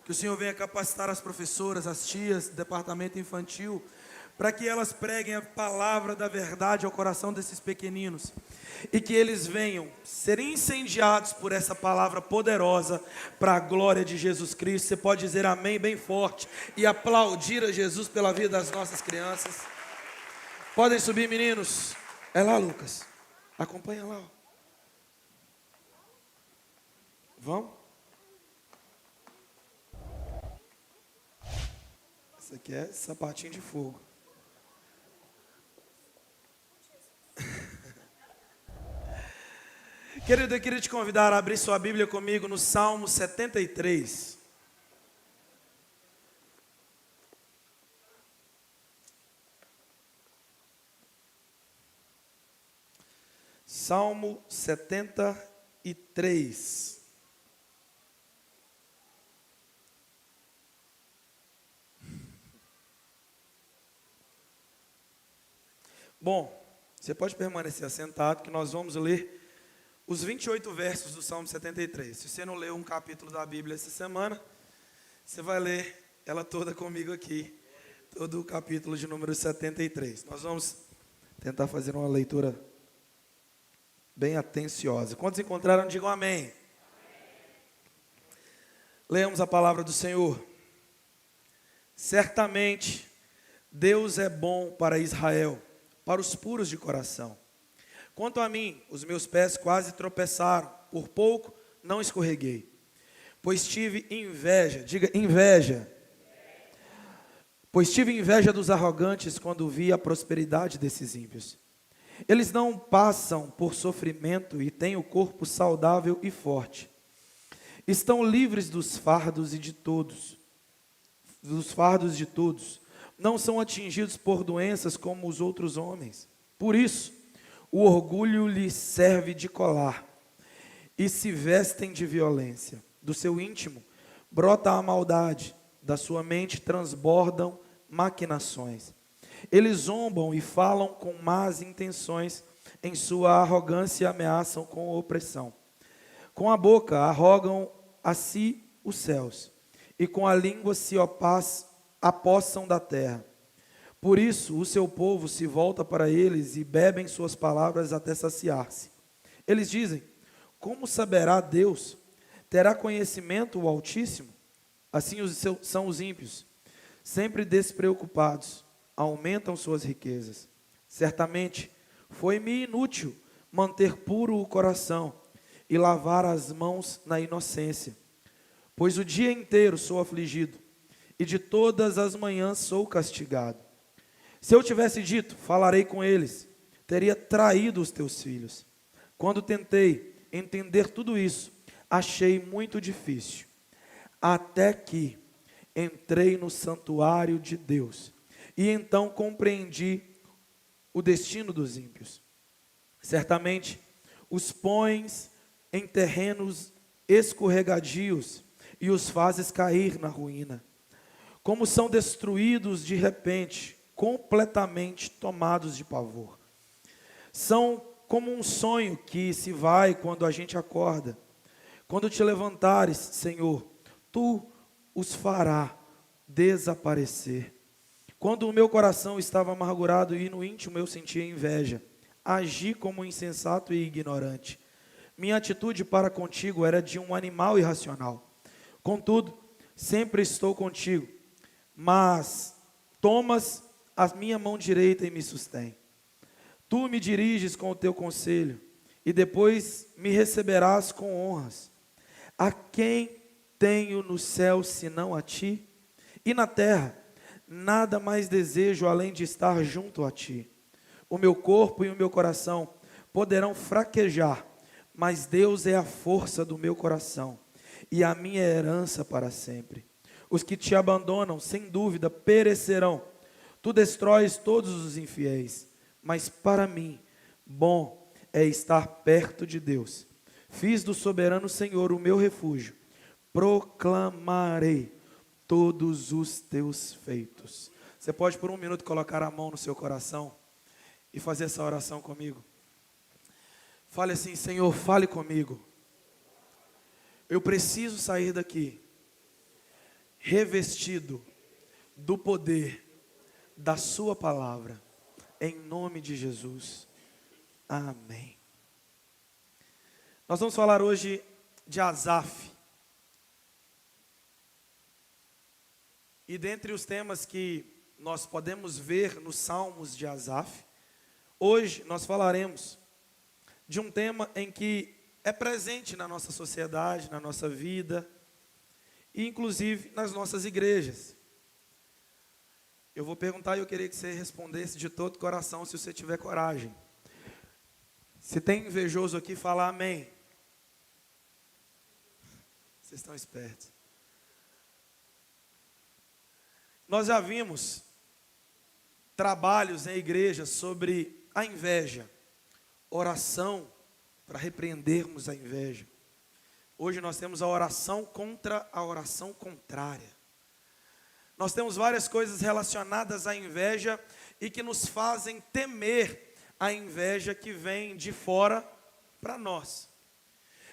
Que o Senhor venha capacitar as professoras, as tias do departamento infantil, para que elas preguem a palavra da verdade ao coração desses pequeninos, e que eles venham ser incendiados por essa palavra poderosa, para a glória de Jesus Cristo. Você pode dizer amém bem forte, e aplaudir a Jesus pela vida das nossas crianças. Podem subir, meninos. É lá, Lucas, acompanha lá, ó. Vamos? Isso aqui é sapatinho de fogo. Querido, eu queria te convidar a abrir sua Bíblia comigo no Salmo 73. Salmo 73. Bom, você pode permanecer assentado, que nós vamos ler os 28 versos do Salmo 73. Se você não leu um capítulo da Bíblia essa semana, você vai ler ela toda comigo aqui, todo o capítulo de número 73. Nós vamos tentar fazer uma leitura bem atenciosa. Quantos encontraram, digam amém. Amém. Leamos a palavra do Senhor. Certamente, Deus é bom para Israel, para os puros de coração. Quanto a mim, os meus pés quase tropeçaram, por pouco não escorreguei. Pois tive inveja, diga inveja. Pois tive inveja dos arrogantes quando vi a prosperidade desses ímpios. Eles não passam por sofrimento e têm o corpo saudável e forte. Estão livres dos fardos de todos. Não são atingidos por doenças como os outros homens. Por isso, o orgulho lhes serve de colar e se vestem de violência. Do seu íntimo brota a maldade, da sua mente transbordam maquinações. Eles zombam e falam com más intenções, em sua arrogância ameaçam com opressão. Com a boca arrogam a si os céus, e com a língua se apossam da terra. Por isso o seu povo se volta para eles e bebem suas palavras até saciar-se. Eles dizem: como saberá Deus? Terá conhecimento o Altíssimo? Assim são os ímpios, sempre despreocupados, aumentam suas riquezas. Certamente foi-me inútil manter puro o coração e lavar as mãos na inocência, pois o dia inteiro sou afligido e de todas as manhãs sou castigado. Se eu tivesse dito, falarei com eles, teria traído os teus filhos. Quando tentei entender tudo isso, achei muito difícil, até que entrei no santuário de Deus, e então compreendi o destino dos ímpios. Certamente os pões em terrenos escorregadios e os fazes cair na ruína. Como são destruídos de repente, completamente tomados de pavor. São como um sonho que se vai quando a gente acorda. Quando te levantares, Senhor, Tu os fará desaparecer. Quando o meu coração estava amargurado e no íntimo eu sentia inveja, agi como insensato e ignorante. Minha atitude para contigo era de um animal irracional. Contudo, sempre estou contigo, mas tomas a minha mão direita e me sustém. Tu me diriges com o teu conselho, e depois me receberás com honras. A quem tenho no céu senão a ti? E na terra, nada mais desejo além de estar junto a ti. O meu corpo e o meu coração poderão fraquejar, mas Deus é a força do meu coração e a minha herança para sempre. Os que te abandonam, sem dúvida, perecerão. Tu destróis todos os infiéis, mas para mim, bom é estar perto de Deus. Fiz do soberano Senhor o meu refúgio. Proclamarei todos os teus feitos. Você pode por um minuto colocar a mão no seu coração e fazer essa oração comigo? Fale assim: Senhor, fale comigo. Eu preciso sair daqui revestido do poder da sua palavra, em nome de Jesus, amém. Nós vamos falar hoje de Asaf, e dentre os temas que nós podemos ver nos Salmos de Asaf, hoje nós falaremos de um tema em que é presente na nossa sociedade, na nossa vida, e inclusive nas nossas igrejas. Eu vou perguntar e eu queria que você respondesse de todo o coração, se você tiver coragem. Se tem invejoso aqui, fala amém. Vocês estão espertos. Nós já vimos trabalhos em igrejas sobre a inveja, oração para repreendermos a inveja. Hoje nós temos a oração contra a oração contrária. Nós temos várias coisas relacionadas à inveja e que nos fazem temer a inveja que vem de fora para nós.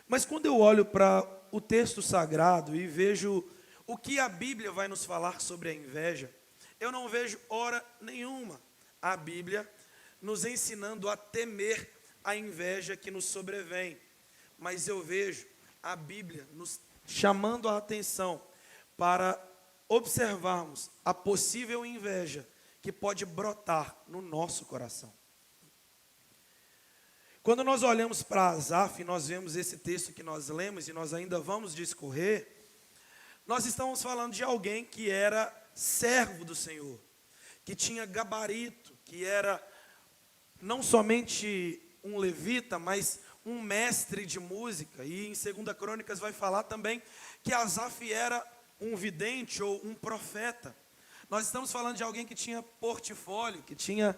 Mas quando eu olho para o texto sagrado e vejo o que a Bíblia vai nos falar sobre a inveja, eu não vejo hora nenhuma a Bíblia nos ensinando a temer a inveja que nos sobrevém. Mas eu vejo a Bíblia nos chamando a atenção para observarmos a possível inveja que pode brotar no nosso coração. Quando nós olhamos para Asaf, nós vemos esse texto que nós lemos e nós ainda vamos discorrer, nós estamos falando de alguém que era servo do Senhor, que tinha gabarito, que era não somente um levita, mas um mestre de música. E em 2 Crônicas vai falar também que Asaf era um vidente ou um profeta. Nós estamos falando de alguém que tinha portfólio, que tinha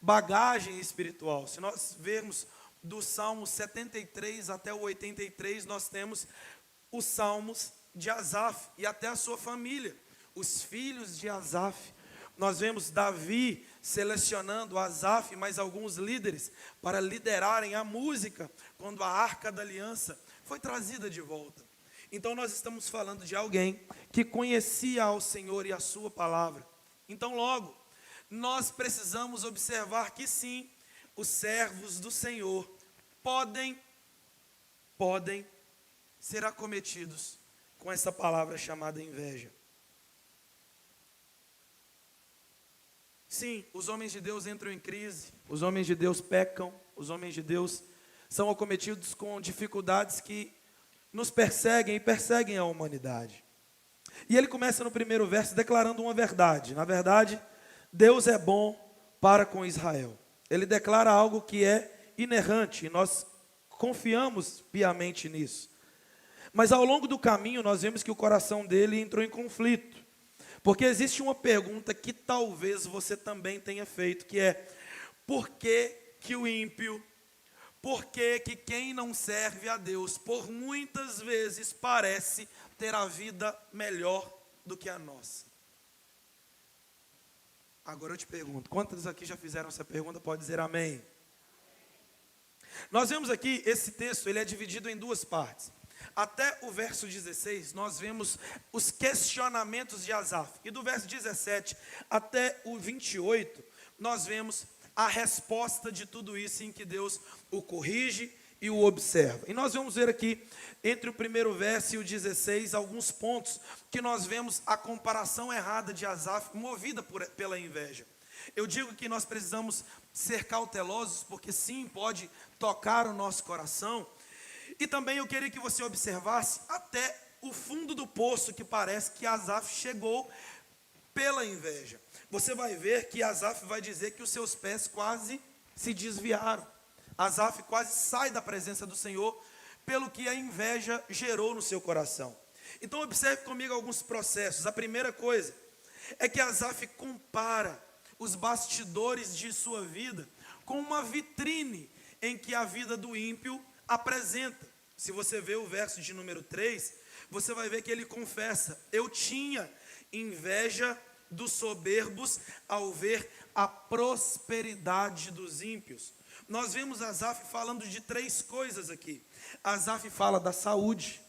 bagagem espiritual. Se nós vermos do Salmo 73 até o 83, nós temos os Salmos de Asaf e até a sua família, os filhos de Asaf. Nós vemos Davi selecionando Asaf e mais alguns líderes para liderarem a música quando a Arca da Aliança foi trazida de volta. Então nós estamos falando de alguém que conhecia ao Senhor e a sua palavra. Então logo, nós precisamos observar que sim, os servos do Senhor podem ser acometidos com essa palavra chamada inveja. Sim, os homens de Deus entram em crise, os homens de Deus pecam, os homens de Deus são acometidos com dificuldades que nos perseguem e perseguem a humanidade. E ele começa no primeiro verso declarando uma verdade. Na verdade, Deus é bom para com Israel. Ele declara algo que é inerrante e nós confiamos piamente nisso. Mas ao longo do caminho nós vemos que o coração dele entrou em conflito. Porque existe uma pergunta que talvez você também tenha feito, que é: por que que o ímpio, por que que quem não serve a Deus, por muitas vezes parece ter a vida melhor do que a nossa? Agora eu te pergunto, quantos aqui já fizeram essa pergunta? Pode dizer amém. Nós vemos aqui, esse texto, ele é dividido em duas partes. Até o verso 16, nós vemos os questionamentos de Asaf. E do verso 17 até o 28, nós vemos a resposta de tudo isso em que Deus o corrige e o observa. E nós vamos ver aqui, entre o primeiro verso e o 16, alguns pontos que nós vemos a comparação errada de Asaf, movida pela inveja. Eu digo que nós precisamos ser cautelosos, porque sim, pode tocar o nosso coração. E também eu queria que você observasse até o fundo do poço que parece que Asaf chegou pela inveja. Você vai ver que Asaf vai dizer que os seus pés quase se desviaram. Asaf quase sai da presença do Senhor pelo que a inveja gerou no seu coração. Então observe comigo alguns processos. A primeira coisa é que Asaf compara os bastidores de sua vida com uma vitrine em que a vida do ímpio apresenta. Se você ver o verso de número 3, você vai ver que ele confessa: eu tinha inveja dos soberbos ao ver a prosperidade dos ímpios. Nós vemos Asaf falando de três coisas aqui. Asaf fala da saúde,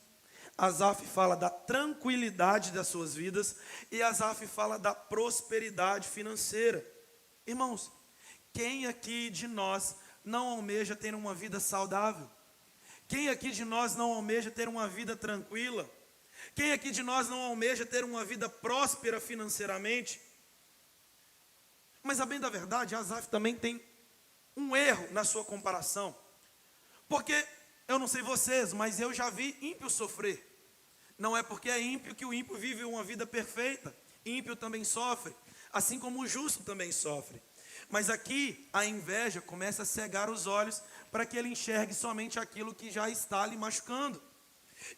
Asaf fala da tranquilidade das suas vidas e Asaf fala da prosperidade financeira. Irmãos, quem aqui de nós não almeja ter uma vida saudável? Quem aqui de nós não almeja ter uma vida tranquila? Quem aqui de nós não almeja ter uma vida próspera financeiramente? Mas a bem da verdade, Asaf também tem um erro na sua comparação. Porque, eu não sei vocês, mas eu já vi ímpio sofrer. Não é porque é ímpio que o ímpio vive uma vida perfeita. Ímpio também sofre, assim como o justo também sofre. Mas aqui a inveja começa a cegar os olhos para que ele enxergue somente aquilo que já está lhe machucando.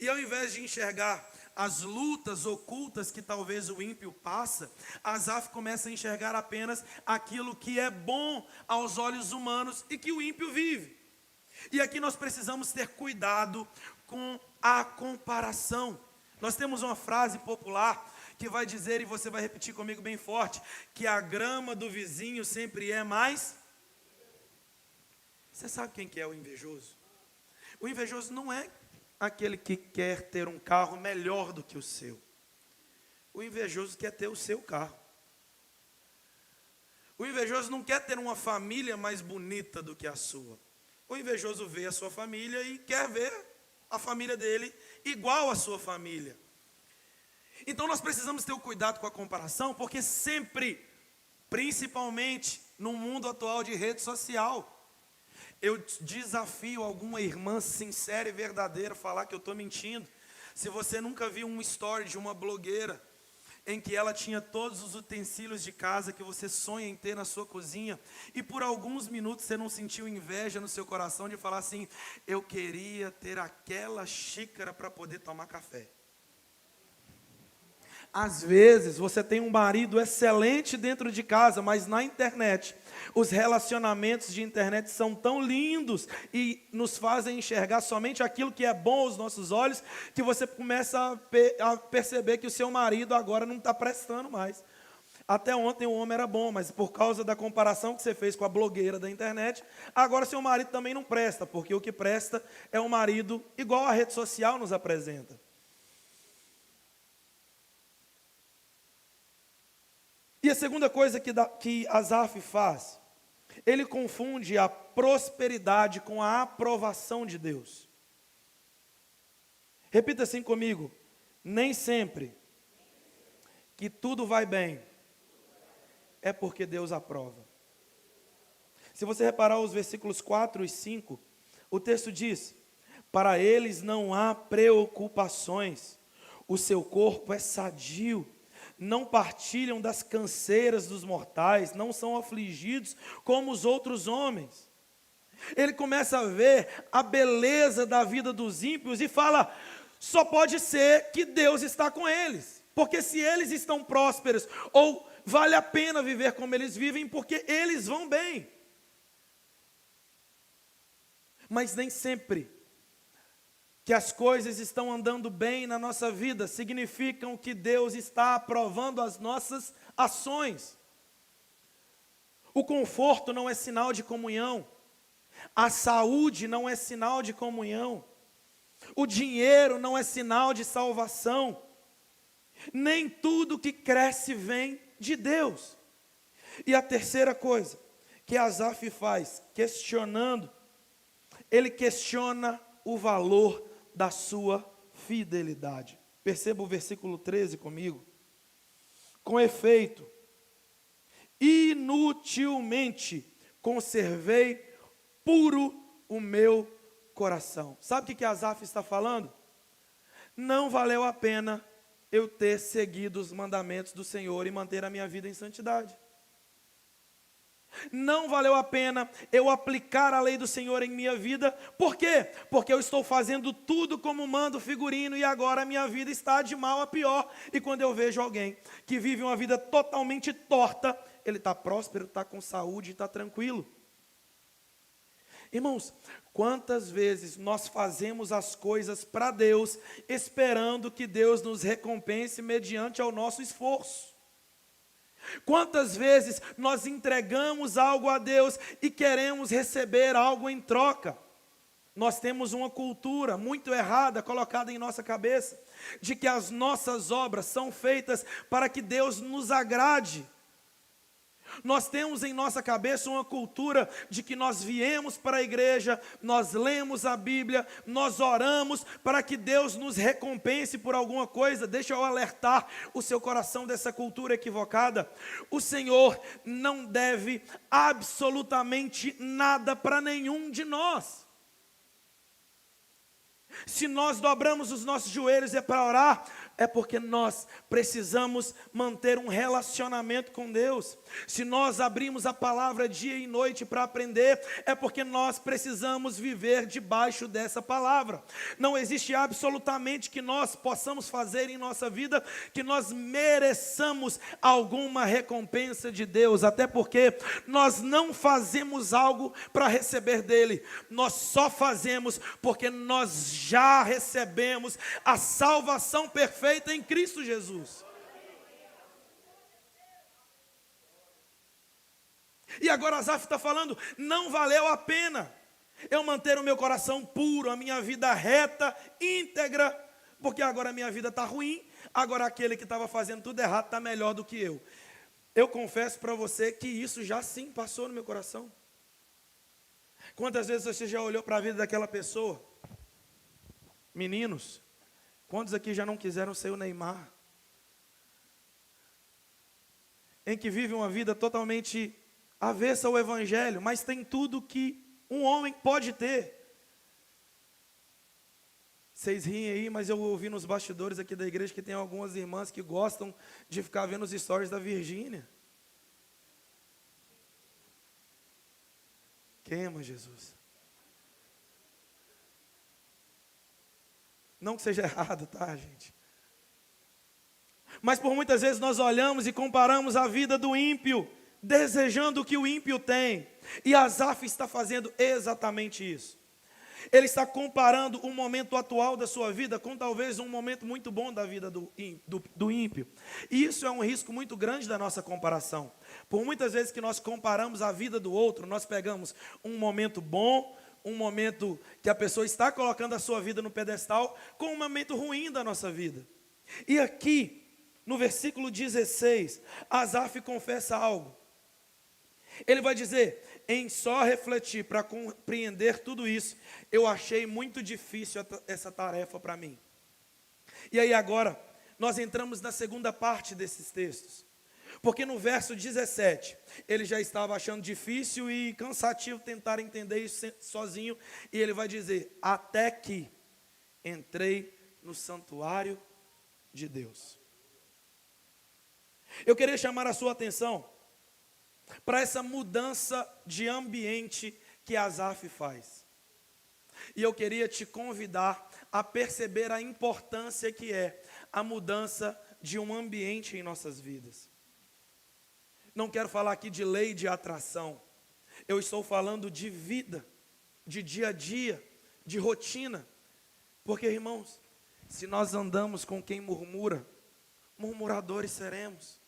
E ao invés de enxergar as lutas ocultas que talvez o ímpio passa, Asaf começa a enxergar apenas aquilo que é bom aos olhos humanos e que o ímpio vive. E aqui nós precisamos ter cuidado com a comparação. Nós temos uma frase popular que vai dizer, e você vai repetir comigo bem forte, que a grama do vizinho sempre é mais... Você sabe quem que é o invejoso? O invejoso não é aquele que quer ter um carro melhor do que o seu. O invejoso quer ter o seu carro. O invejoso não quer ter uma família mais bonita do que a sua. O invejoso vê a sua família e quer ver a família dele igual à sua família. Então nós precisamos ter o cuidado com a comparação, porque sempre, principalmente no mundo atual de rede social, eu desafio alguma irmã sincera e verdadeira a falar que eu estou mentindo. Se você nunca viu um story de uma blogueira em que ela tinha todos os utensílios de casa que você sonha em ter na sua cozinha, e por alguns minutos você não sentiu inveja no seu coração de falar assim, eu queria ter aquela xícara para poder tomar café. Às vezes você tem um marido excelente dentro de casa, mas na internet, os relacionamentos de internet são tão lindos e nos fazem enxergar somente aquilo que é bom aos nossos olhos, que você começa a perceber que o seu marido agora não está prestando mais. Até ontem o homem era bom, mas por causa da comparação que você fez com a blogueira da internet, agora seu marido também não presta, porque o que presta é um marido igual a rede social nos apresenta. E a segunda coisa que Asaf faz, ele confunde a prosperidade com a aprovação de Deus. Repita assim comigo, nem sempre que tudo vai bem é porque Deus aprova. Se você reparar os versículos 4 e 5, o texto diz, para eles não há preocupações, o seu corpo é sadio, não partilham das canseiras dos mortais, não são afligidos como os outros homens. Ele começa a ver a beleza da vida dos ímpios e fala, só pode ser que Deus está com eles, porque se eles estão prósperos, ou vale a pena viver como eles vivem, porque eles vão bem. Mas nem sempre que as coisas estão andando bem na nossa vida significam que Deus está aprovando as nossas ações. O conforto não é sinal de comunhão. A saúde não é sinal de comunhão. O dinheiro não é sinal de salvação. Nem tudo que cresce vem de Deus. E a terceira coisa que Asaf faz, questionando, ele questiona o valor da sua fidelidade. Perceba o versículo 13 comigo. Com efeito, inutilmente conservei puro o meu coração. Sabe o que Asaf está falando? Não valeu a pena eu ter seguido os mandamentos do Senhor e manter a minha vida em santidade. Não valeu a pena eu aplicar a lei do Senhor em minha vida. Por quê? Porque eu estou fazendo tudo como manda o figurino e agora a minha vida está de mal a pior. E quando eu vejo alguém que vive uma vida totalmente torta, ele está próspero, está com saúde, está tranquilo. Irmãos, quantas vezes nós fazemos as coisas para Deus, esperando que Deus nos recompense mediante ao nosso esforço? Quantas vezes nós entregamos algo a Deus e queremos receber algo em troca? Nós temos uma cultura muito errada colocada em nossa cabeça, de que as nossas obras são feitas para que Deus nos agrade. Nós temos em nossa cabeça uma cultura de que nós viemos para a igreja, nós lemos a Bíblia, nós oramos para que Deus nos recompense por alguma coisa. Deixa eu alertar o seu coração dessa cultura equivocada. O Senhor não deve absolutamente nada para nenhum de nós. Se nós dobramos os nossos joelhos para orar, é porque nós precisamos manter um relacionamento com Deus. Se nós abrimos a palavra dia e noite para aprender, é porque nós precisamos viver debaixo dessa palavra. Não existe absolutamente que nós possamos fazer em nossa vida que nós mereçamos alguma recompensa de Deus, até porque nós não fazemos algo para receber dele, nós só fazemos porque nós já recebemos a salvação perfeita em Cristo Jesus. E agora Asaf está falando, não valeu a pena eu manter o meu coração puro, a minha vida reta, íntegra, porque agora a minha vida está ruim, agora aquele que estava fazendo tudo errado está melhor do que eu. Eu confesso para você que isso já sim passou no meu coração. Quantas vezes você já olhou para a vida daquela pessoa? Meninos, quantos aqui já não quiseram ser o Neymar? Em que vive uma vida totalmente avessa ao evangelho, mas tem tudo que um homem pode ter. Vocês riem aí, mas eu ouvi nos bastidores aqui da igreja que tem algumas irmãs que gostam de ficar vendo os stories da Virgínia. Quem ama Jesus? Não que seja errado, tá, gente? Mas por muitas vezes nós olhamos e comparamos a vida do ímpio, desejando o que o ímpio tem. E Asaf está fazendo exatamente isso. Ele está comparando o momento atual da sua vida com talvez um momento muito bom da vida do ímpio. E isso é um risco muito grande da nossa comparação. Por muitas vezes que nós comparamos a vida do outro, nós pegamos um momento bom, um momento que a pessoa está colocando a sua vida no pedestal, com um momento ruim da nossa vida. E aqui, no versículo 16, Asaf confessa algo. Ele vai dizer, em só refletir para compreender tudo isso, eu achei muito difícil essa tarefa para mim. E aí agora, nós entramos na segunda parte desses textos. Porque no verso 17, ele já estava achando difícil e cansativo tentar entender isso sozinho. E ele vai dizer, até que entrei no santuário de Deus. Eu queria chamar a sua atenção para essa mudança de ambiente que Asaf faz. E eu queria te convidar a perceber a importância que é a mudança de um ambiente em nossas vidas. Não quero falar aqui de lei de atração. Eu estou falando de vida, de dia a dia, de rotina. Porque, irmãos, se nós andamos com quem murmura, murmuradores seremos.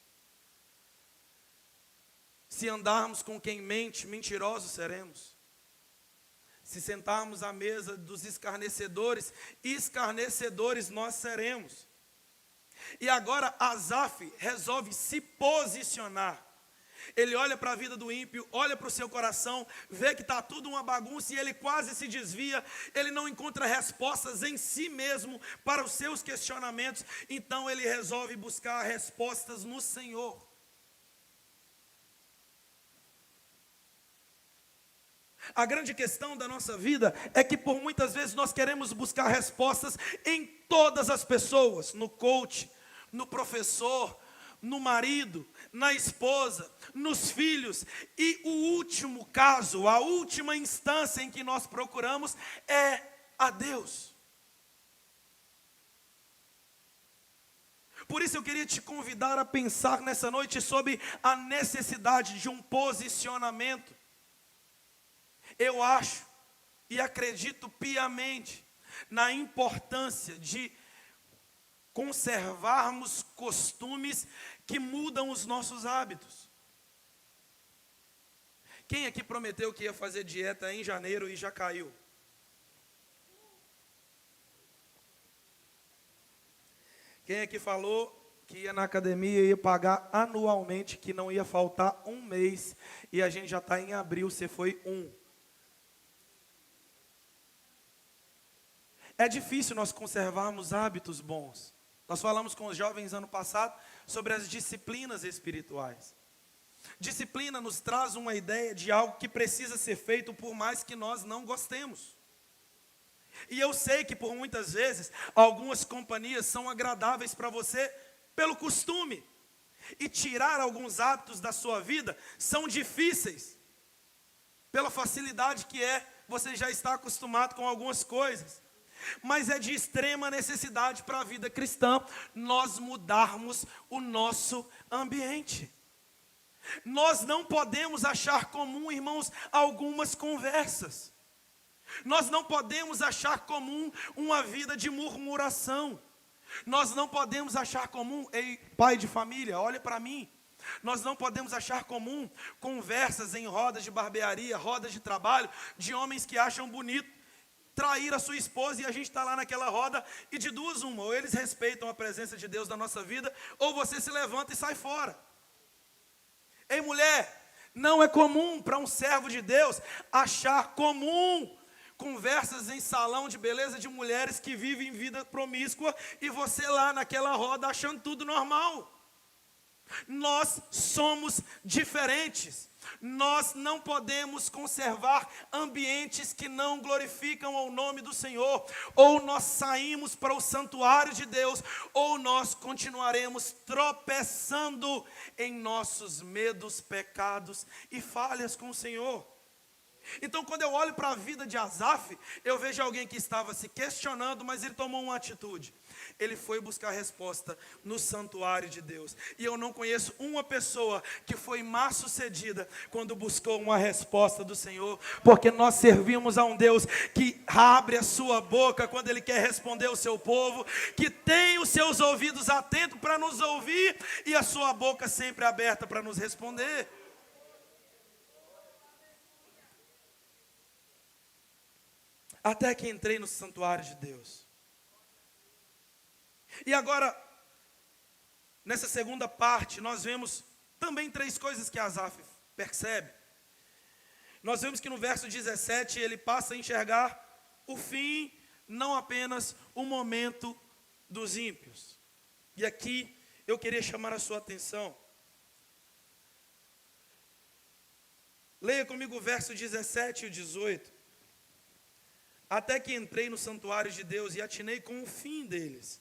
Se andarmos com quem mente, mentirosos seremos. Se sentarmos à mesa dos escarnecedores, escarnecedores nós seremos. E agora Asaf resolve se posicionar. Ele olha para a vida do ímpio, olha para o seu coração, vê que está tudo uma bagunça e ele quase se desvia. Ele não encontra respostas em si mesmo para os seus questionamentos. Então ele resolve buscar respostas no Senhor. A grande questão da nossa vida é que por muitas vezes nós queremos buscar respostas em todas as pessoas, no coach, no professor, no marido, na esposa, nos filhos. E o último caso, a última instância em que nós procuramos é a Deus. Por isso eu queria te convidar a pensar nessa noite sobre a necessidade de um posicionamento. Eu acho e acredito piamente na importância de conservarmos costumes que mudam os nossos hábitos. Quem aqui prometeu que ia fazer dieta em janeiro e já caiu? Quem é que falou que ia na academia e ia pagar anualmente, que não ia faltar um mês, e a gente já está em abril, você foi um? É difícil nós conservarmos hábitos bons. Nós falamos com os jovens ano passado sobre as disciplinas espirituais. Disciplina nos traz uma ideia de algo que precisa ser feito por mais que nós não gostemos. E eu sei que por muitas vezes, algumas companhias são agradáveis para você pelo costume. E tirar alguns hábitos da sua vida são difíceis. Pela facilidade que é, você já está acostumado com algumas coisas. Mas é de extrema necessidade para a vida cristã nós mudarmos o nosso ambiente. Nós não podemos achar comum, irmãos, algumas conversas. Nós não podemos achar comum uma vida de murmuração. Nós não podemos achar comum, ei, pai de família, olha para mim. Nós não podemos achar comum conversas em rodas de barbearia, rodas de trabalho, de homens que acham bonito trair a sua esposa, e a gente está lá naquela roda, e de duas uma, ou eles respeitam a presença de Deus na nossa vida, ou você se levanta e sai fora. Ei, mulher, não é comum para um servo de Deus achar comum conversas em salão de beleza de mulheres que vivem vida promíscua, e você lá naquela roda achando tudo normal. Nós somos diferentes. Nós não podemos conservar ambientes que não glorificam ao nome do Senhor. Ou nós saímos para o santuário de Deus, ou nós continuaremos tropeçando em nossos medos, pecados e falhas com o Senhor. Então, quando eu olho para a vida de Asaf, eu vejo alguém que estava se questionando, mas ele tomou uma atitude. Ele foi buscar resposta no santuário de Deus. E eu não conheço uma pessoa que foi mal sucedida quando buscou uma resposta do Senhor, porque nós servimos a um Deus que abre a sua boca quando Ele quer responder ao seu povo, que tem os seus ouvidos atentos para nos ouvir e a sua boca sempre aberta para nos responder. Até que entrei no santuário de Deus. E agora, nessa segunda parte, nós vemos também três coisas que Asaf percebe. Nós vemos que no verso 17, ele passa a enxergar o fim, não apenas o momento dos ímpios. E aqui, eu queria chamar a sua atenção. Leia comigo o verso 17 e o 18. Até que entrei no santuário de Deus e atinei com o fim deles.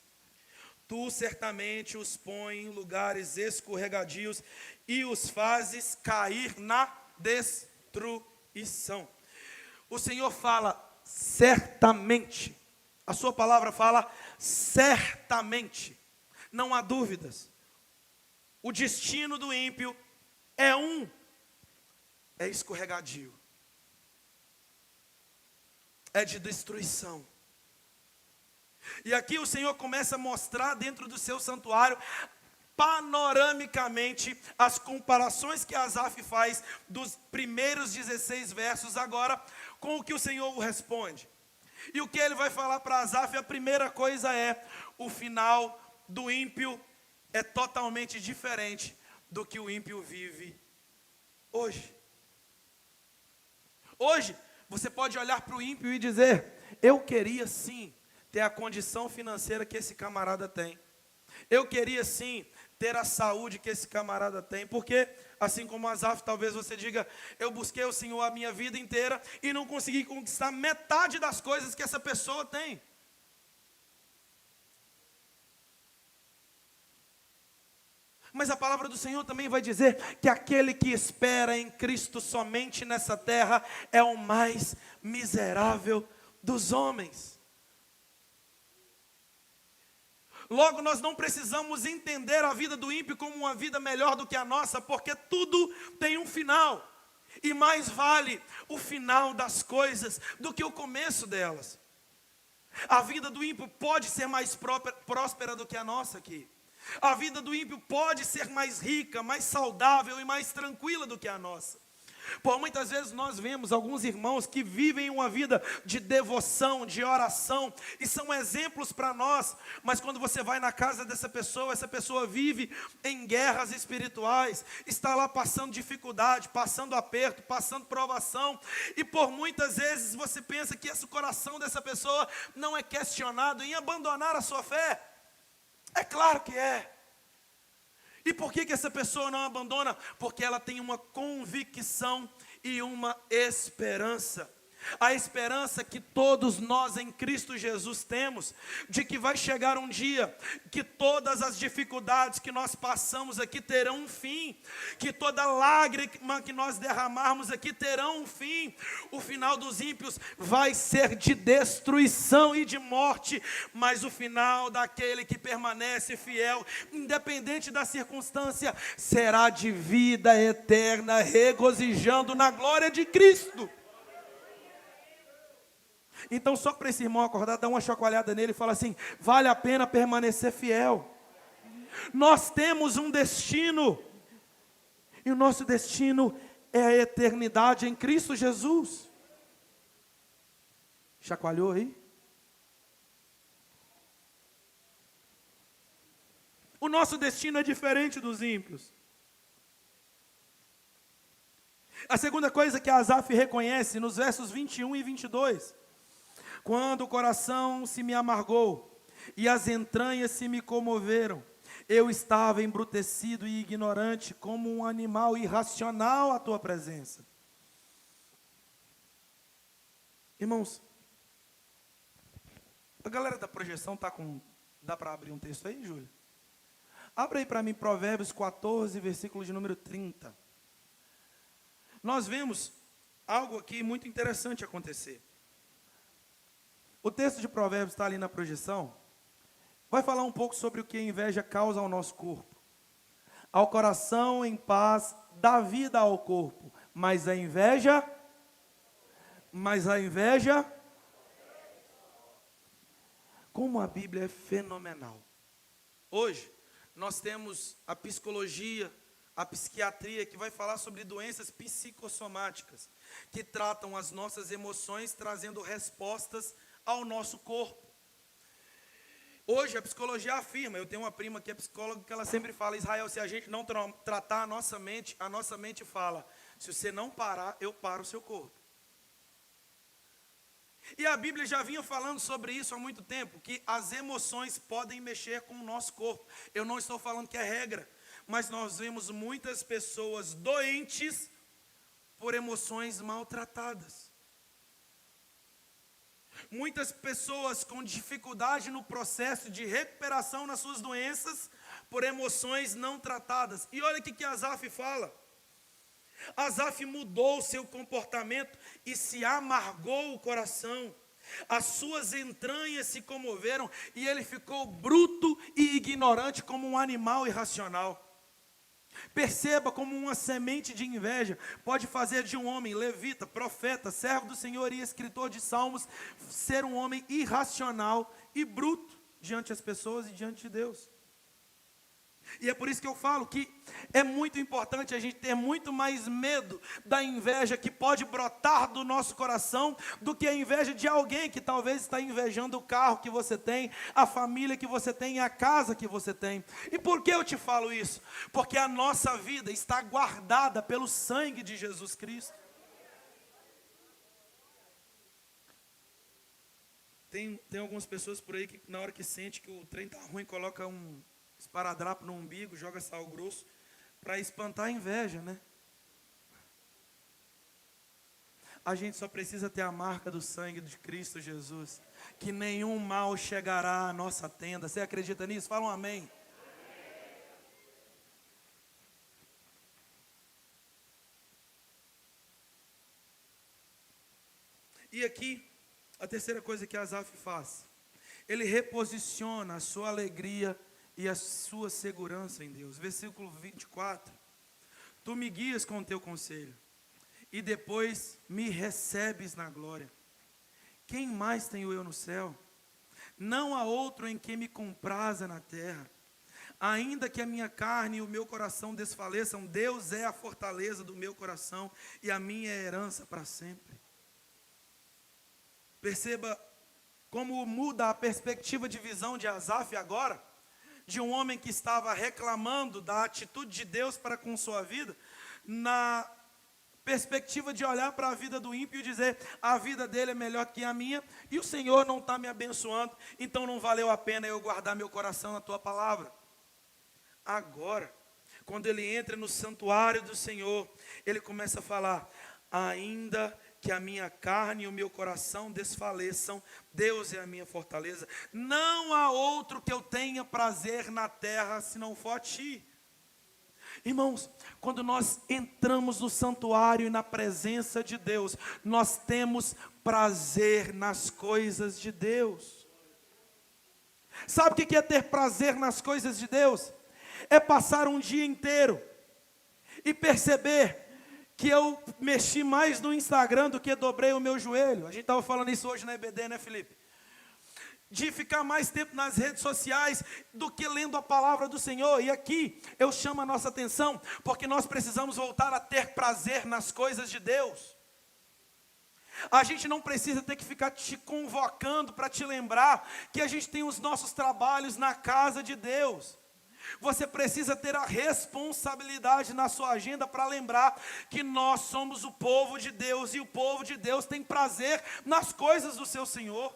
Tu certamente os põe em lugares escorregadios e os fazes cair na destruição. O Senhor fala certamente. A sua palavra fala certamente. Não há dúvidas. O destino do ímpio é escorregadio. É de destruição. E aqui o Senhor começa a mostrar dentro do seu santuário, panoramicamente, as comparações que Asaf faz dos primeiros 16 versos agora, com o que o Senhor responde. E o que ele vai falar para Asaf, a primeira coisa é, o final do ímpio é totalmente diferente do que o ímpio vive hoje. Hoje, você pode olhar para o ímpio e dizer, eu queria sim ter a condição financeira que esse camarada tem. Eu queria sim ter a saúde que esse camarada tem. Porque, assim como Asaf, talvez você diga, eu busquei o Senhor a minha vida inteira e não consegui conquistar metade das coisas que essa pessoa tem. Mas a palavra do Senhor também vai dizer que aquele que espera em Cristo somente nessa terra é o mais miserável dos homens. Logo, nós não precisamos entender a vida do ímpio como uma vida melhor do que a nossa, porque tudo tem um final. E mais vale o final das coisas do que o começo delas. A vida do ímpio pode ser mais próspera do que a nossa aqui. A vida do ímpio pode ser mais rica, mais saudável e mais tranquila do que a nossa. Por muitas vezes nós vemos alguns irmãos que vivem uma vida de devoção, de oração, e são exemplos para nós, mas quando você vai na casa dessa pessoa, essa pessoa vive em guerras espirituais, está lá passando dificuldade, passando aperto, passando provação, e por muitas vezes você pensa que esse coração dessa pessoa não é questionado em abandonar a sua fé. É claro que é. E por que essa pessoa não abandona? Porque ela tem uma convicção e uma esperança. A esperança que todos nós em Cristo Jesus temos, de que vai chegar um dia que todas as dificuldades que nós passamos aqui terão um fim, que toda lágrima que nós derramarmos aqui terão um fim. O final dos ímpios vai ser de destruição e de morte, mas o final daquele que permanece fiel, independente da circunstância, será de vida eterna, regozijando na glória de Cristo. Então só para esse irmão acordar, dá uma chacoalhada nele e fala assim: vale a pena permanecer fiel. Nós temos um destino, e o nosso destino é a eternidade em Cristo Jesus. Chacoalhou aí? O nosso destino é diferente dos ímpios. A segunda coisa que Asaf reconhece nos versos 21 e 22: quando o coração se me amargou e as entranhas se me comoveram, eu estava embrutecido e ignorante, como um animal irracional à tua presença. Irmãos, a galera da projeção está com... Dá para abrir um texto aí, Júlio? Abra aí para mim Provérbios 14, versículo de número 30. Nós vemos algo aqui muito interessante acontecer. O texto de Provérbios está ali na projeção. Vai falar um pouco sobre o que a inveja causa ao nosso corpo. Ao coração em paz dá vida ao corpo, mas a inveja... Como a Bíblia é fenomenal. Hoje, nós temos a psicologia, a psiquiatria, que vai falar sobre doenças psicossomáticas, que tratam as nossas emoções, trazendo respostas ao nosso corpo. Hoje a psicologia afirma, eu tenho uma prima que é psicóloga, que ela sempre fala: Israel, se a gente não tratar a nossa mente fala: se você não parar, eu paro o seu corpo. E a Bíblia já vinha falando sobre isso há muito tempo, que as emoções podem mexer com o nosso corpo. Eu não estou falando que é regra, mas nós vemos muitas pessoas doentes por emoções maltratadas. Muitas pessoas com dificuldade no processo de recuperação nas suas doenças por emoções não tratadas. E olha o que Asaf fala. Asaf mudou o seu comportamento e se amargou o coração. As suas entranhas se comoveram e ele ficou bruto e ignorante como um animal irracional. Perceba como uma semente de inveja pode fazer de um homem levita, profeta, servo do Senhor e escritor de salmos ser um homem irracional e bruto diante das pessoas e diante de Deus. E é por isso que eu falo que é muito importante a gente ter muito mais medo da inveja que pode brotar do nosso coração do que a inveja de alguém que talvez está invejando o carro que você tem, a família que você tem, a casa que você tem. E por que eu te falo isso? Porque a nossa vida está guardada pelo sangue de Jesus Cristo. Tem algumas pessoas por aí que na hora que sente que o trem está ruim, coloca um esparadrapo no umbigo, joga sal grosso para espantar a inveja, né? A gente só precisa ter a marca do sangue de Cristo Jesus, que nenhum mal chegará à nossa tenda. Você acredita nisso? Fala um amém. E aqui, a terceira coisa que Asaf faz, ele reposiciona a sua alegria e a sua segurança em Deus. Versículo 24. Tu me guias com o teu conselho, e depois me recebes na glória. Quem mais tenho eu no céu? Não há outro em que me compraza na terra. Ainda que a minha carne e o meu coração desfaleçam, Deus é a fortaleza do meu coração e a minha herança para sempre. Perceba como muda a perspectiva de visão de Asaf agora, de um homem que estava reclamando da atitude de Deus para com sua vida, na perspectiva de olhar para a vida do ímpio e dizer, a vida dele é melhor que a minha, e o Senhor não está me abençoando, então não valeu a pena eu guardar meu coração na tua palavra. Agora, quando ele entra no santuário do Senhor, ele começa a falar, ainda que a minha carne e o meu coração desfaleçam, Deus é a minha fortaleza, não há outro que eu tenha prazer na terra, se não for a ti. Irmãos, quando nós entramos no santuário e na presença de Deus, nós temos prazer nas coisas de Deus. Sabe o que é ter prazer nas coisas de Deus? É passar um dia inteiro e perceber que eu mexi mais no Instagram do que dobrei o meu joelho. A gente estava falando isso hoje na EBD, né, Felipe? De ficar mais tempo nas redes sociais do que lendo a palavra do Senhor. E aqui eu chamo a nossa atenção, porque nós precisamos voltar a ter prazer nas coisas de Deus. A gente não precisa ter que ficar te convocando para te lembrar que a gente tem os nossos trabalhos na casa de Deus. Você precisa ter a responsabilidade na sua agenda para lembrar que nós somos o povo de Deus, e o povo de Deus tem prazer nas coisas do seu Senhor.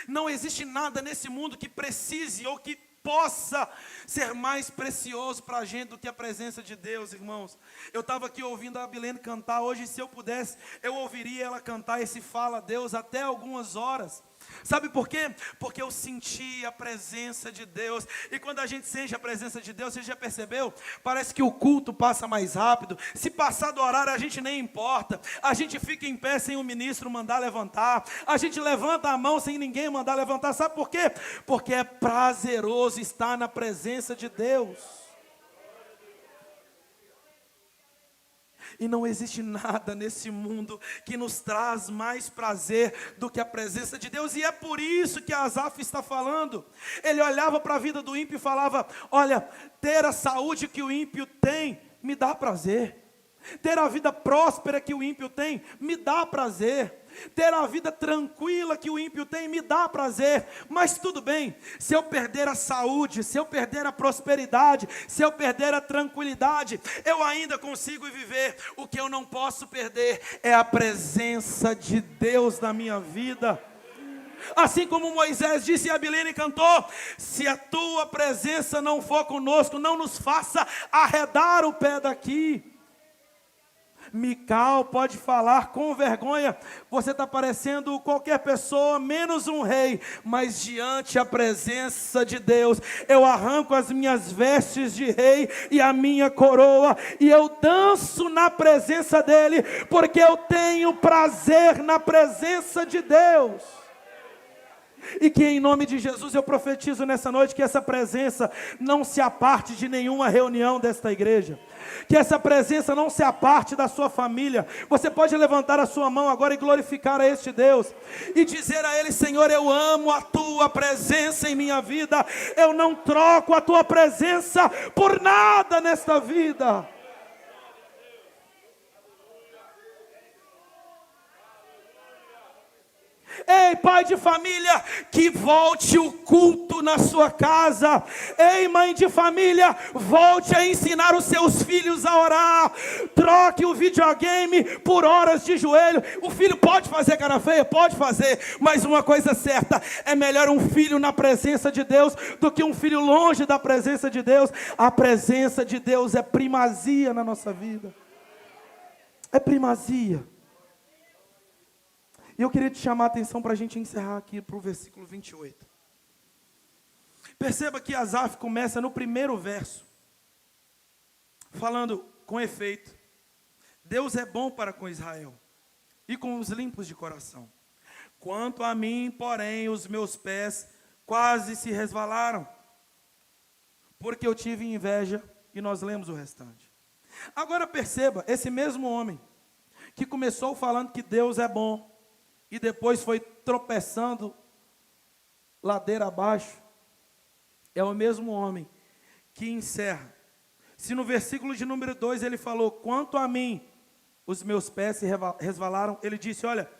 Não existe nada nesse mundo que precise ou que possa ser mais precioso para a gente do que a presença de Deus, irmãos. Eu estava aqui ouvindo a Abilene cantar hoje, se eu pudesse, eu ouviria ela cantar esse Fala a Deus até algumas horas. Sabe por quê? Porque eu senti a presença de Deus. E quando a gente sente a presença de Deus, você já percebeu? Parece que o culto passa mais rápido. Se passar do horário, a gente nem importa. A gente fica em pé sem o ministro mandar levantar. A gente levanta a mão sem ninguém mandar levantar. Sabe por quê? Porque é prazeroso estar na presença de Deus. E não existe nada nesse mundo que nos traz mais prazer do que a presença de Deus. E é por isso que Asaf está falando. Ele olhava para a vida do ímpio e falava, olha, ter a saúde que o ímpio tem, me dá prazer. Ter a vida próspera que o ímpio tem, me dá prazer. Ter a vida tranquila que o ímpio tem, me dá prazer. Mas tudo bem, se eu perder a saúde, se eu perder a prosperidade, se eu perder a tranquilidade, eu ainda consigo viver. O que eu não posso perder é a presença de Deus na minha vida. Assim como Moisés disse e a Abilene cantou, se a tua presença não for conosco, não nos faça arredar o pé daqui. Mical pode falar com vergonha, você está parecendo qualquer pessoa, menos um rei, mas diante a presença de Deus, eu arranco as minhas vestes de rei e a minha coroa, e eu danço na presença dele, porque eu tenho prazer na presença de Deus. E que em nome de Jesus eu profetizo nessa noite que essa presença não se aparte de nenhuma reunião desta igreja. Que essa presença não se aparte da sua família. Você pode levantar a sua mão agora e glorificar a este Deus. E dizer a Ele, Senhor, eu amo a Tua presença em minha vida. Eu não troco a Tua presença por nada nesta vida. Ei, pai de família, que volte o culto na sua casa. Ei, mãe de família, volte a ensinar os seus filhos a orar. Troque o videogame por horas de joelho. O filho pode fazer cara feia? Pode fazer. Mas uma coisa certa, é melhor um filho na presença de Deus do que um filho longe da presença de Deus. A presença de Deus é primazia na nossa vida. É primazia. E eu queria te chamar a atenção para a gente encerrar aqui para o versículo 28. Perceba que Asaf começa no primeiro verso, falando com efeito, Deus é bom para com Israel e com os limpos de coração. Quanto a mim, porém, os meus pés quase se resvalaram, porque eu tive inveja, e nós lemos o restante. Agora perceba, esse mesmo homem, que começou falando que Deus é bom, e depois foi tropeçando ladeira abaixo, é o mesmo homem que encerra. Se no versículo de número 2 ele falou, quanto a mim, os meus pés se resvalaram, ele disse, olha,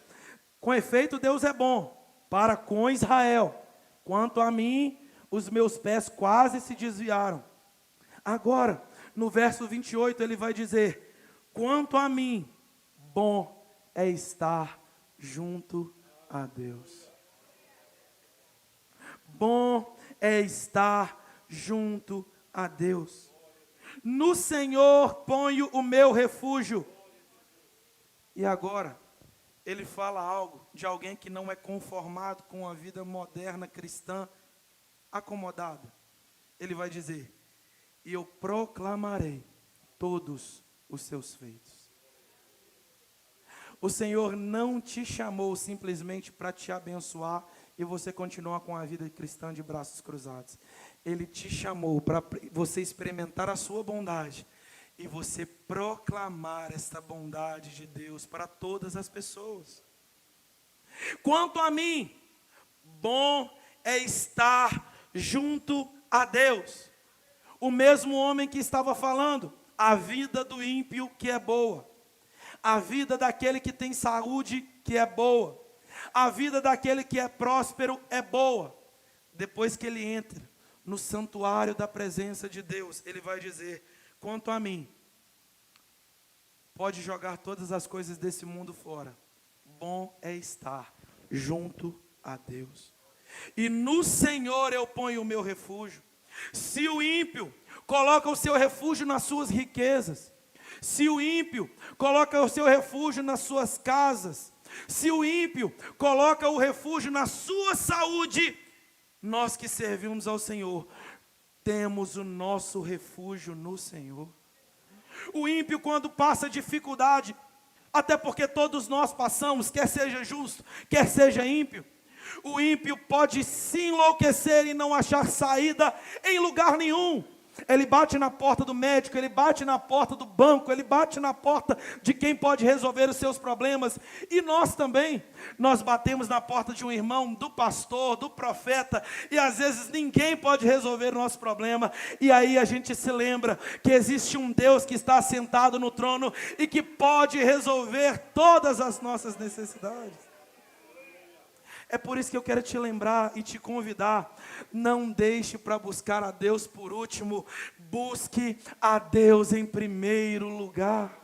com efeito Deus é bom para com Israel. Quanto a mim, os meus pés quase se desviaram. Agora, no verso 28, ele vai dizer, quanto a mim, bom é estar junto a Deus. Bom é estar junto a Deus. No Senhor ponho o meu refúgio. E agora, ele fala algo de alguém que não é conformado com a vida moderna cristã, acomodada. Ele vai dizer, e eu proclamarei todos os seus feitos. O Senhor não te chamou simplesmente para te abençoar e você continuar com a vida cristã de braços cruzados. Ele te chamou para você experimentar a sua bondade e você proclamar esta bondade de Deus para todas as pessoas. Quanto a mim, bom é estar junto a Deus. O mesmo homem que estava falando, a vida do ímpio que é boa, a vida daquele que tem saúde que é boa, a vida daquele que é próspero é boa. Depois que ele entra no santuário da presença de Deus, ele vai dizer, quanto a mim, pode jogar todas as coisas desse mundo fora. Bom é estar junto a Deus. E no Senhor eu ponho o meu refúgio. Se o ímpio coloca o seu refúgio nas suas riquezas, se o ímpio coloca o seu refúgio nas suas casas, se o ímpio coloca o refúgio na sua saúde, nós que servimos ao Senhor, temos o nosso refúgio no Senhor. O ímpio, quando passa dificuldade, até porque todos nós passamos, quer seja justo, quer seja ímpio, o ímpio pode se enlouquecer e não achar saída em lugar nenhum. Ele bate na porta do médico, ele bate na porta do banco, ele bate na porta de quem pode resolver os seus problemas. E nós também, nós batemos na porta de um irmão, do pastor, do profeta, e às vezes ninguém pode resolver o nosso problema. E aí a gente se lembra que existe um Deus que está sentado no trono e que pode resolver todas as nossas necessidades. É por isso que eu quero te lembrar e te convidar, não deixe para buscar a Deus por último, busque a Deus em primeiro lugar.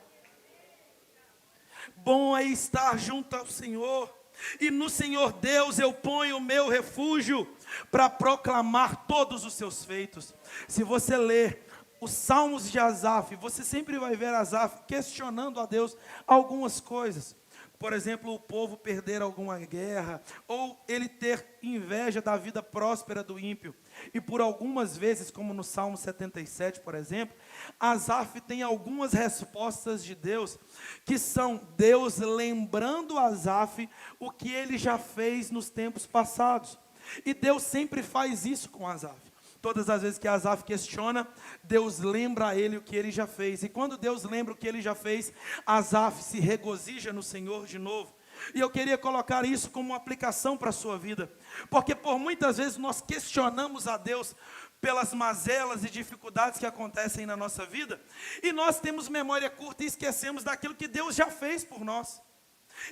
Bom é estar junto ao Senhor, e no Senhor Deus eu ponho o meu refúgio, para proclamar todos os seus feitos. Se você ler os Salmos de Asaf, você sempre vai ver Asaf questionando a Deus algumas coisas. Por exemplo, o povo perder alguma guerra, ou ele ter inveja da vida próspera do ímpio. E por algumas vezes, como no Salmo 77, por exemplo, Asaf tem algumas respostas de Deus, que são Deus lembrando a Asaf o que ele já fez nos tempos passados. E Deus sempre faz isso com Asaf. Todas as vezes que Asaf questiona, Deus lembra a ele o que ele já fez. E quando Deus lembra o que ele já fez, Asaf se regozija no Senhor de novo. E eu queria colocar isso como uma aplicação para a sua vida. Porque por muitas vezes nós questionamos a Deus pelas mazelas e dificuldades que acontecem na nossa vida. E nós temos memória curta e esquecemos daquilo que Deus já fez por nós.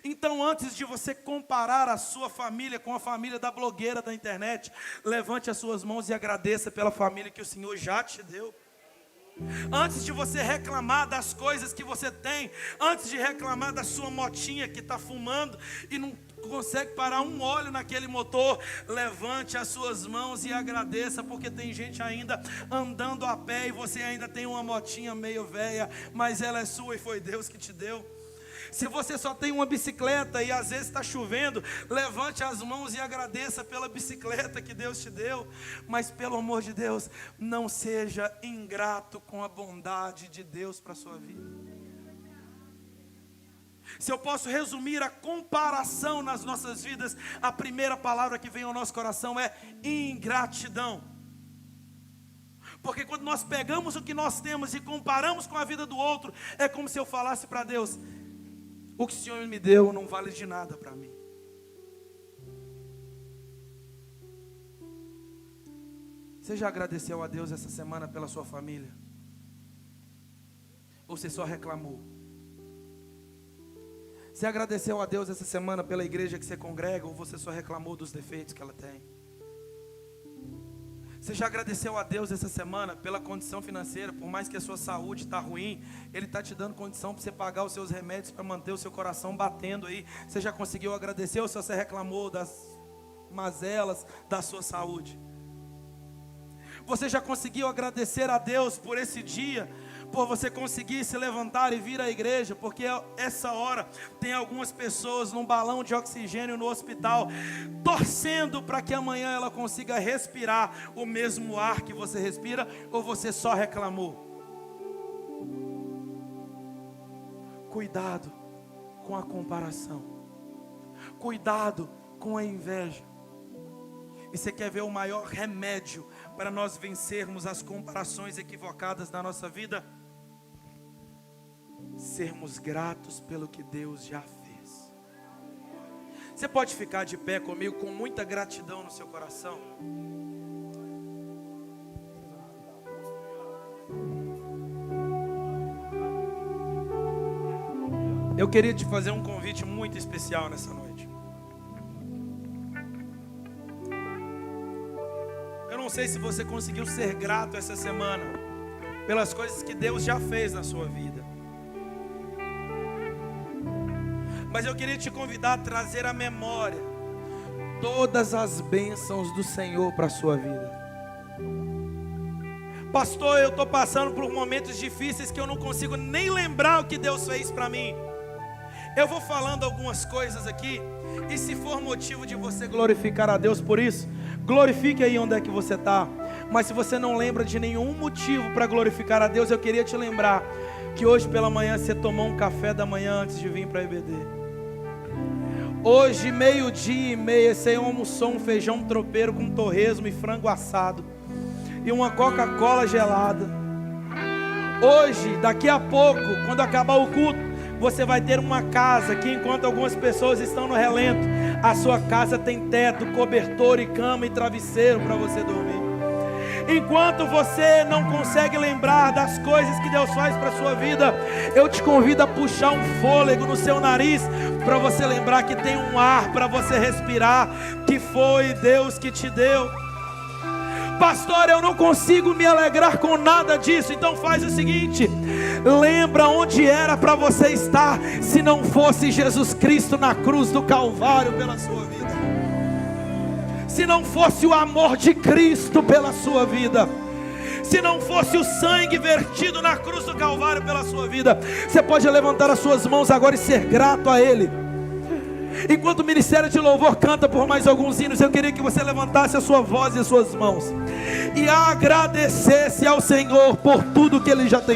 Então, antes de você comparar a sua família com a família da blogueira da internet, levante as suas mãos e agradeça pela família que o Senhor já te deu. Antes de você reclamar das coisas que você tem, antes de reclamar da sua motinha que está fumando e não consegue parar um óleo naquele motor, levante as suas mãos e agradeça, porque tem gente ainda andando a pé e você ainda tem uma motinha meio velha, mas ela é sua e foi Deus que te deu. Se você só tem uma bicicleta e às vezes está chovendo, levante as mãos e agradeça pela bicicleta que Deus te deu. Mas pelo amor de Deus, não seja ingrato com a bondade de Deus para a sua vida. Se eu posso resumir a comparação nas nossas vidas, a primeira palavra que vem ao nosso coração é ingratidão. Porque quando nós pegamos o que nós temos e comparamos com a vida do outro, é como se eu falasse para Deus: o que o Senhor me deu não vale de nada para mim. Você já agradeceu a Deus essa semana pela sua família? Ou você só reclamou? Você agradeceu a Deus essa semana pela igreja que você congrega? Ou você só reclamou dos defeitos que ela tem? Você já agradeceu a Deus essa semana pela condição financeira? Por mais que a sua saúde está ruim, Ele está te dando condição para você pagar os seus remédios, para manter o seu coração batendo aí. Você já conseguiu agradecer ou só você reclamou das mazelas da sua saúde? Você já conseguiu agradecer a Deus por esse dia? Por você conseguir se levantar e vir à igreja? Porque essa hora tem algumas pessoas num balão de oxigênio no hospital, torcendo para que amanhã ela consiga respirar o mesmo ar que você respira. Ou você só reclamou? Cuidado com a comparação, cuidado com a inveja. E você quer ver o maior remédio para nós vencermos as comparações equivocadas da nossa vida? Sermos gratos pelo que Deus já fez. Você pode ficar de pé comigo com muita gratidão no seu coração? Eu queria te fazer um convite muito especial nessa noite. Eu não sei se você conseguiu ser grato essa semana pelas coisas que Deus já fez na sua vida. Mas eu queria te convidar a trazer à memória todas as bênçãos do Senhor para a sua vida. Pastor, eu estou passando por momentos difíceis que eu não consigo nem lembrar o que Deus fez para mim. Eu vou falando algumas coisas aqui, e se for motivo de você glorificar a Deus por isso, glorifique aí onde é que você está. Mas se você não lembra de nenhum motivo para glorificar a Deus, eu queria te lembrar que hoje pela manhã você tomou um café da manhã antes de vir para a EBD. Hoje, 12:30, você almoçou um feijão tropeiro com torresmo e frango assado e uma Coca-Cola gelada. Hoje, daqui a pouco, quando acabar o culto, você vai ter uma casa que, enquanto algumas pessoas estão no relento, a sua casa tem teto, cobertor e cama e travesseiro para você dormir. Enquanto você não consegue lembrar das coisas que Deus faz para a sua vida, eu te convido a puxar um fôlego no seu nariz, para você lembrar que tem um ar para você respirar, que foi Deus que te deu. Pastor, eu não consigo me alegrar com nada disso. Então faz o seguinte: lembra onde era para você estar, se não fosse Jesus Cristo na cruz do Calvário pela sua vida, se não fosse o amor de Cristo pela sua vida, se não fosse o sangue vertido na cruz do Calvário pela sua vida. Você pode levantar as suas mãos agora e ser grato a Ele. Enquanto o Ministério de Louvor canta por mais alguns hinos, eu queria que você levantasse a sua voz e as suas mãos e agradecesse ao Senhor por tudo que Ele já tem